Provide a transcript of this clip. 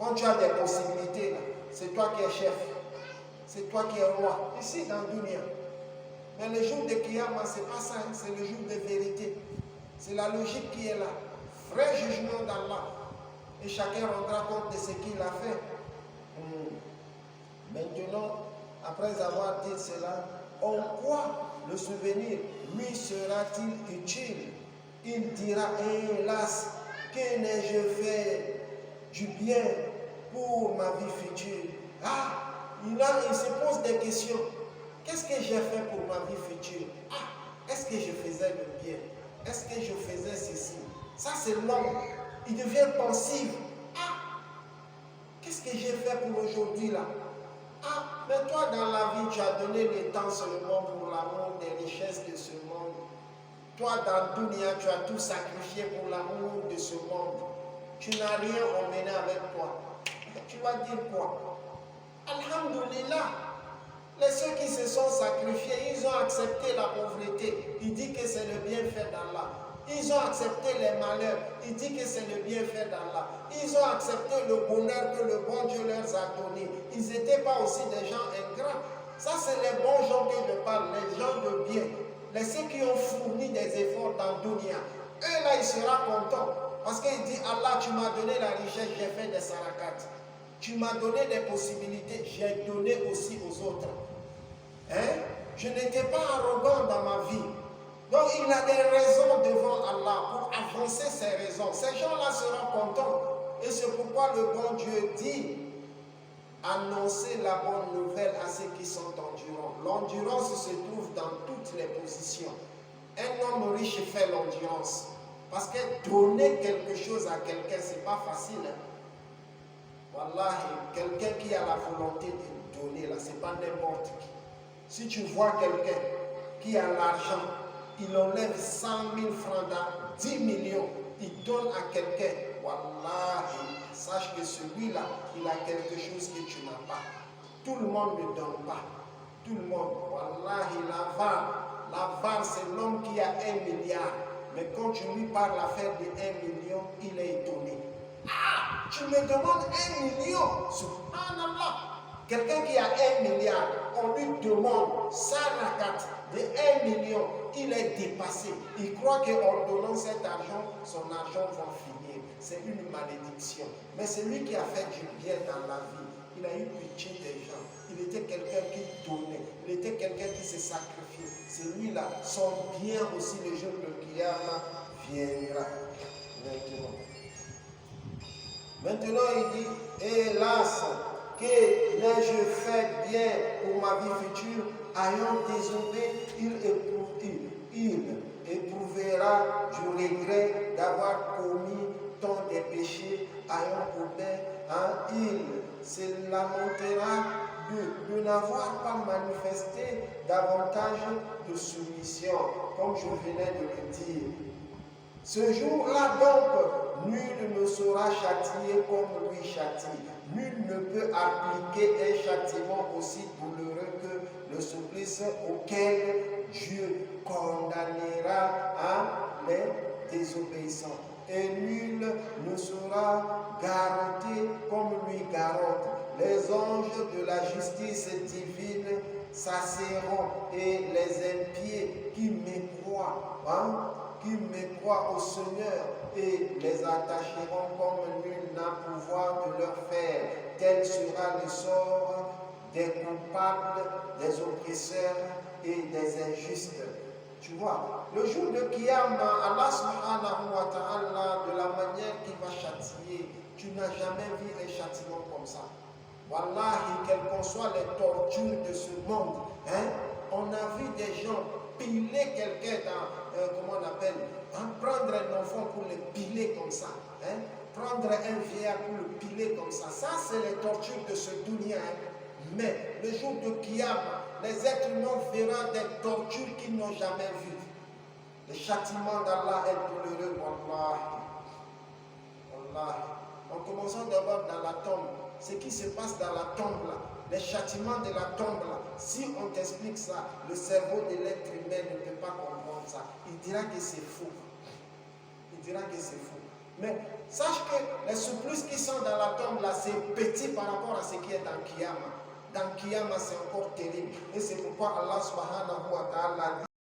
Quand tu as des possibilités, là, c'est toi qui es chef. C'est toi qui es roi. Ici, dans le dunya. Mais le jour de Kiyama, ce n'est pas ça. C'est le jour de vérité. C'est la logique qui est là. Vrai jugement d'Allah. Et chacun rendra compte de ce qu'il a fait. Maintenant, après avoir dit cela, en quoi le souvenir lui sera-t-il utile? Il dira, hélas, que n'ai-je fait du bien pour ma vie future? Il se pose des questions. Qu'est-ce que j'ai fait pour ma vie future? Est-ce que je faisais le bien? Est-ce que je faisais ceci? Ça, c'est l'homme. Il devient pensif. Qu'est-ce que j'ai fait pour aujourd'hui là? Mais toi, dans la vie, tu as donné le temps seulement pour l'amour des richesses de ce monde. Toi, dans le dunya, tu as tout sacrifié pour l'amour de ce monde. Tu n'as rien emmené avec toi. Tu vas dire quoi? Alhamdulillah. Ceux qui se sont sacrifiés, ils ont accepté la pauvreté. Ils disent que c'est le bienfait d'Allah. Ils ont accepté les malheurs. Ils disent que c'est le bienfait d'Allah. Ils ont accepté le bonheur que le bon Dieu leur a donné. Ils n'étaient pas aussi des gens ingrats. Ça, c'est les bons gens que je parle, les gens de bien. Ceux qui ont fourni des efforts dans le dunya. Eux, là, ils seront contents. Parce qu'il dit, Allah, tu m'as donné la richesse, j'ai fait des sarakats. Tu m'as donné des possibilités, j'ai donné aussi aux autres. Je n'étais pas arrogant dans ma vie. Donc il a des raisons devant Allah pour avancer ses raisons. Ces gens-là seront contents. Et c'est pourquoi le bon Dieu dit, annoncer la bonne nouvelle à ceux qui sont endurants. L'endurance se trouve dans toutes les positions. Un homme riche fait l'endurance. Parce que donner quelque chose à quelqu'un, ce n'est pas facile. Wallahi, quelqu'un qui a la volonté de donner, là, ce n'est pas n'importe qui. Si tu vois quelqu'un qui a l'argent, il enlève 100 000 francs dans 10 millions, il donne à quelqu'un, wallahi, sache que celui-là, il a quelque chose que tu n'as pas. Tout le monde ne donne pas. Tout le monde, wallahi, l'avare, c'est l'homme qui a 1 milliard. Mais quand tu lui parles l'affaire de 1 million, il est étonné. Tu me demandes 1 million, subhanallah. Quelqu'un qui a 1 milliard, on lui demande 100 rakats de 1 million, il est dépassé. Il croit qu'en donnant cet argent, son argent va finir. C'est une malédiction. Mais c'est lui qui a fait du bien dans la vie. Il a eu pitié des gens. Il était quelqu'un qui donnait. Il était quelqu'un qui se sacrifiait. Celui-là, son bien aussi, le jour de Kiyama viendra. Maintenant, il dit, hélas, que n'ai-je fait bien pour ma vie future, ayant désobéi, il éprouvera du regret d'avoir commis tant de péchés, ayant obéi, il se lamentera de n'avoir pas manifesté davantage de soumission, comme je venais de le dire. Ce jour-là donc, nul ne sera châtié comme lui châtie. Nul ne peut appliquer un châtiment aussi douloureux que le supplice auquel Dieu condamnera les désobéissants. Et nul ne sera garanti comme lui garante. Les anges de la justice divine s'asserront et les impies qui mécroient, qui mécroient au Seigneur et les attacheront comme nul n'a pouvoir de leur faire. Tel sera le sort des coupables, des oppresseurs et des injustes. Tu vois, le jour de Kiyama, Allah subhanahu wa ta'ala, de la manière qu'il va châtier, tu n'as jamais vu un châtiment comme ça. Wallahi, quelles qu'en soient les tortures de ce monde, on a vu des gens piler quelqu'un dans, comment on appelle, prendre un enfant pour le piler comme ça, prendre un vieillard pour le piler comme ça. Ça, c'est les tortures de ce dunya. Mais le jour de Kiyama, les êtres humains verront des tortures qu'ils n'ont jamais vues. Le châtiment d'Allah est douloureux, wallahi. Wallahi. En commençant d'abord dans la tombe, ce qui se passe dans la tombe là, les châtiments de la tombe là, si on t'explique ça, le cerveau de l'être humain ne peut pas comprendre ça. Il dira que c'est faux. Il dira que c'est faux. Mais sache que les supplices qui sont dans la tombe là, c'est petit par rapport à ce qui est dans Kiyama. Dans Kiyama, c'est encore terrible. Et c'est pourquoi Allah subhanahu wa ta'ala dit